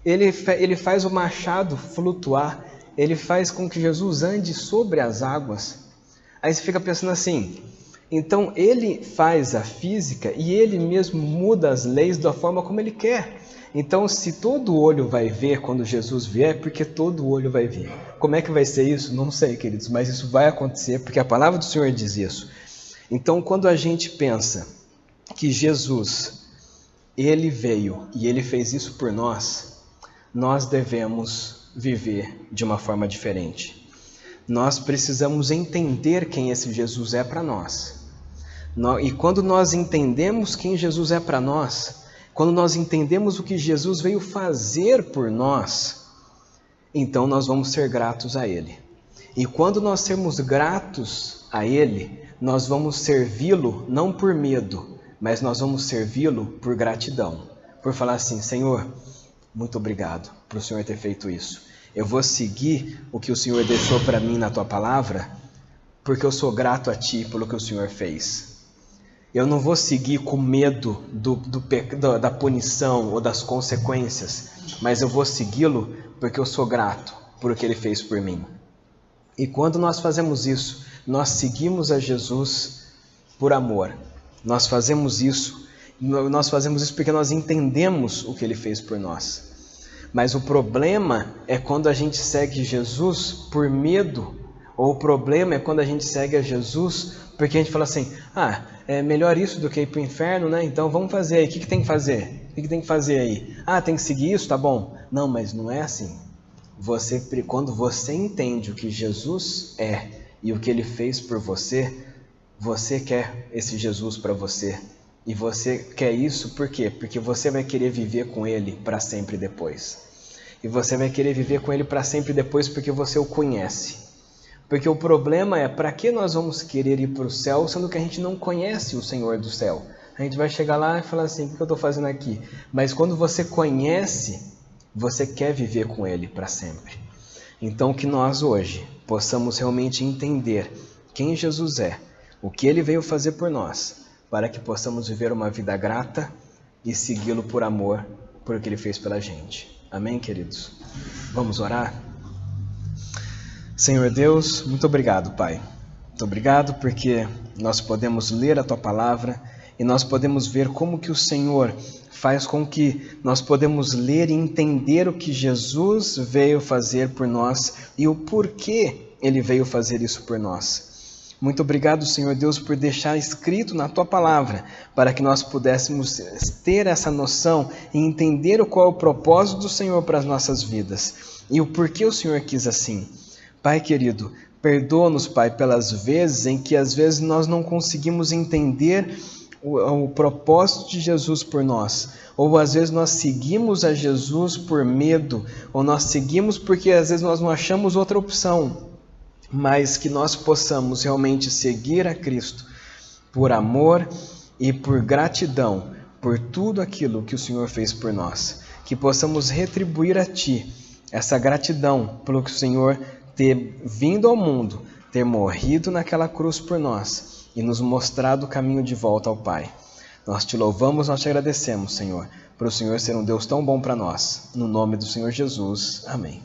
Ele faz o machado flutuar. Ele faz com que Jesus ande sobre as águas. Aí você fica pensando assim, então ele faz a física e ele mesmo muda as leis da forma como ele quer. Então se todo olho vai ver quando Jesus vier, porque todo olho vai ver. Como é que vai ser isso? Não sei, queridos, mas isso vai acontecer porque a palavra do Senhor diz isso. Então quando a gente pensa que Jesus, ele veio e ele fez isso por nós, nós devemos viver de uma forma diferente. Nós precisamos entender quem esse Jesus é para nós. E quando nós entendemos quem Jesus é para nós, quando nós entendemos o que Jesus veio fazer por nós, então nós vamos ser gratos a Ele. E quando nós sermos gratos a Ele, nós vamos servi-lo não por medo, mas nós vamos servi-lo por gratidão. Por falar assim, Senhor, muito obrigado por o Senhor ter feito isso. Eu vou seguir o que o Senhor deixou para mim na Tua palavra, porque eu sou grato a Ti pelo que o Senhor fez. Eu não vou seguir com medo da punição ou das consequências, mas eu vou segui-lo porque eu sou grato por o que Ele fez por mim. E quando nós fazemos isso, nós seguimos a Jesus por amor. Nós fazemos isso porque nós entendemos o que Ele fez por nós. Mas o problema é quando a gente segue Jesus por medo, ou o problema é quando a gente segue a Jesus porque a gente fala assim, é melhor isso do que ir para o inferno, né? Então vamos fazer aí, o que tem que fazer? O que tem que fazer aí? Tem que seguir isso? Tá bom. Não, mas não é assim. Quando você entende o que Jesus é e o que Ele fez por você, você quer esse Jesus para você. E você quer isso por quê? Porque você vai querer viver com Ele para sempre depois. E você vai querer viver com Ele para sempre depois porque você o conhece. Porque o problema é, para que nós vamos querer ir para o céu, sendo que a gente não conhece o Senhor do céu? A gente vai chegar lá e falar assim, o que eu estou fazendo aqui? Mas quando você conhece, você quer viver com Ele para sempre. Então que nós hoje possamos realmente entender quem Jesus é, o que Ele veio fazer por nós, para que possamos viver uma vida grata e segui-lo por amor, por o que Ele fez pela gente. Amém, queridos? Vamos orar? Senhor Deus, muito obrigado, Pai. Muito obrigado porque nós podemos ler a Tua palavra e nós podemos ver como que o Senhor faz com que nós podemos ler e entender o que Jesus veio fazer por nós e o porquê Ele veio fazer isso por nós. Muito obrigado, Senhor Deus, por deixar escrito na Tua palavra, para que nós pudéssemos ter essa noção e entender qual é o propósito do Senhor para as nossas vidas e o porquê o Senhor quis assim. Pai querido, perdoa-nos, Pai, pelas vezes em que às vezes nós não conseguimos entender o propósito de Jesus por nós, ou às vezes nós seguimos a Jesus por medo, ou nós seguimos porque às vezes nós não achamos outra opção. Mas que nós possamos realmente seguir a Cristo por amor e por gratidão por tudo aquilo que o Senhor fez por nós. Que possamos retribuir a Ti essa gratidão pelo que o Senhor ter vindo ao mundo, ter morrido naquela cruz por nós e nos mostrado o caminho de volta ao Pai. Nós te louvamos, nós te agradecemos, Senhor, por o Senhor ser um Deus tão bom para nós. No nome do Senhor Jesus. Amém.